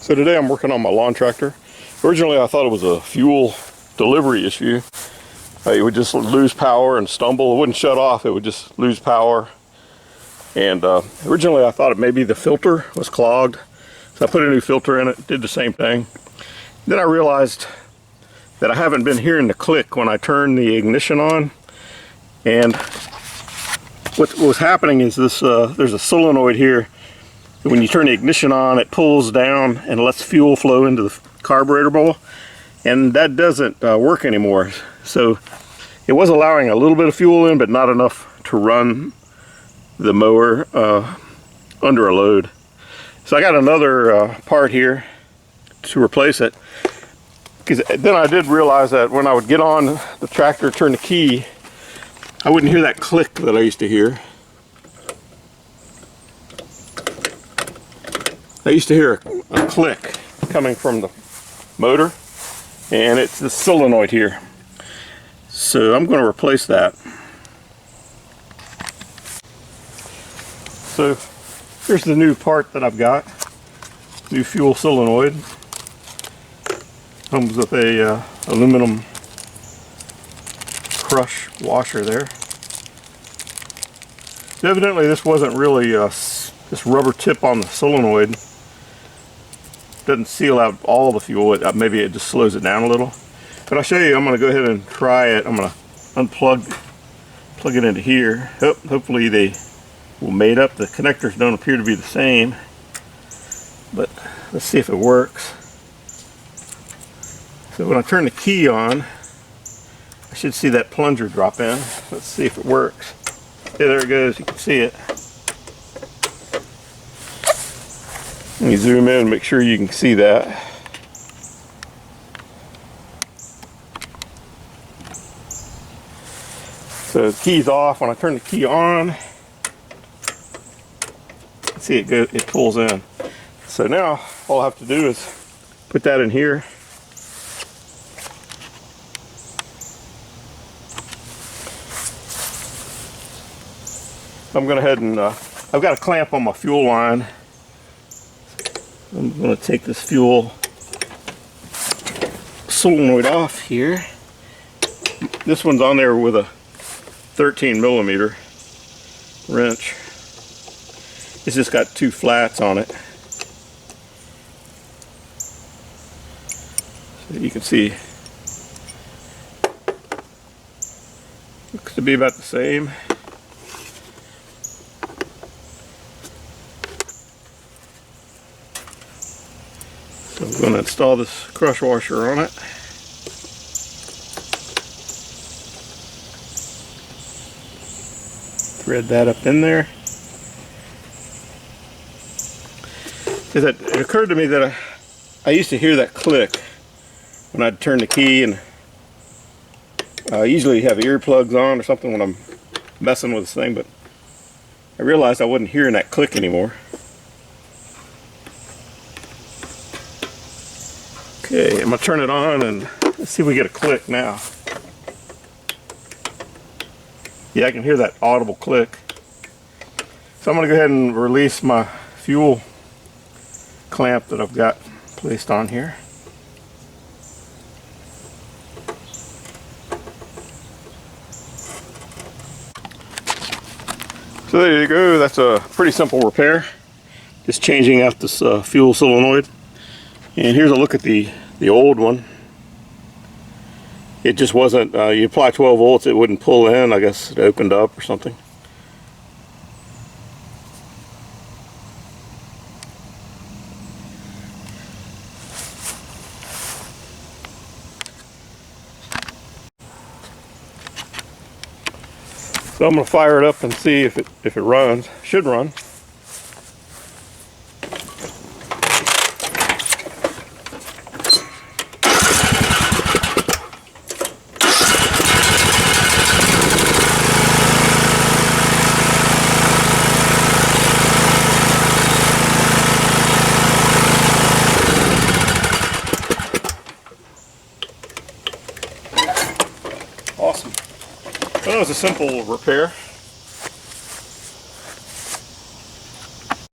So today I'm working on my lawn tractor. Originally I thought it was a fuel delivery issue. It would just lose power and stumble. It wouldn't shut off, it would just lose power. And originally I thought maybe the filter was clogged. So I put a new filter in it, did the same thing. Then I realized that I haven't been hearing the click when I turn the ignition on. And what was happening is this, there's a solenoid here. When you turn the ignition on, it pulls down and lets fuel flow into the carburetor bowl, and that doesn't work anymore. So it was allowing a little bit of fuel in, but not enough to run the mower under a load. So I got another part here to replace it, because then I did realize that when I would get on the tractor, turn the key, I wouldn't hear that click that I used to hear. I used to hear a click coming from the motor, and it's the solenoid here. So I'm going to replace that. So here's the new part that I've got. New fuel solenoid. Comes with a aluminum crush washer there. So evidently this wasn't really this rubber tip on the solenoid. Doesn't seal out all the fuel. Maybe it just slows it down a little. But I'll show you. I'm going to go ahead and try it. I'm going to plug it into here. Hopefully they will mate up. The connectors don't appear to be the same, but let's see if it works. So when I turn the key on, I should see that plunger drop in. Let's see if it works. Yeah, there it goes. You can see it. Let me zoom in and make sure you can see that. So the key's off. When I turn the key on, see it pulls in. So now all I have to do is put that in here. I'm going to head and I've got a clamp on my fuel line. I'm going to take this fuel solenoid off here. This one's on there with a 13mm wrench. It's just got two flats on it. So you can see, looks to be about the same. So I'm going to install this crush washer on it. Thread that up in there. It occurred to me that I used to hear that click when I'd turn the key, and I usually have earplugs on or something when I'm messing with this thing, but I realized I wasn't hearing that click anymore. Okay, I'm going to turn it on and let's see if we get a click now. Yeah, I can hear that audible click. So I'm going to go ahead and release my fuel clamp that I've got placed on here. So there you go. That's a pretty simple repair. Just changing out this fuel solenoid. And here's a look at the old one. It just wasn't, you apply 12 volts, it wouldn't pull in. I guess it opened up or something. So I'm going to fire it up and see if it runs. Should run. Awesome. Well, that was a simple repair.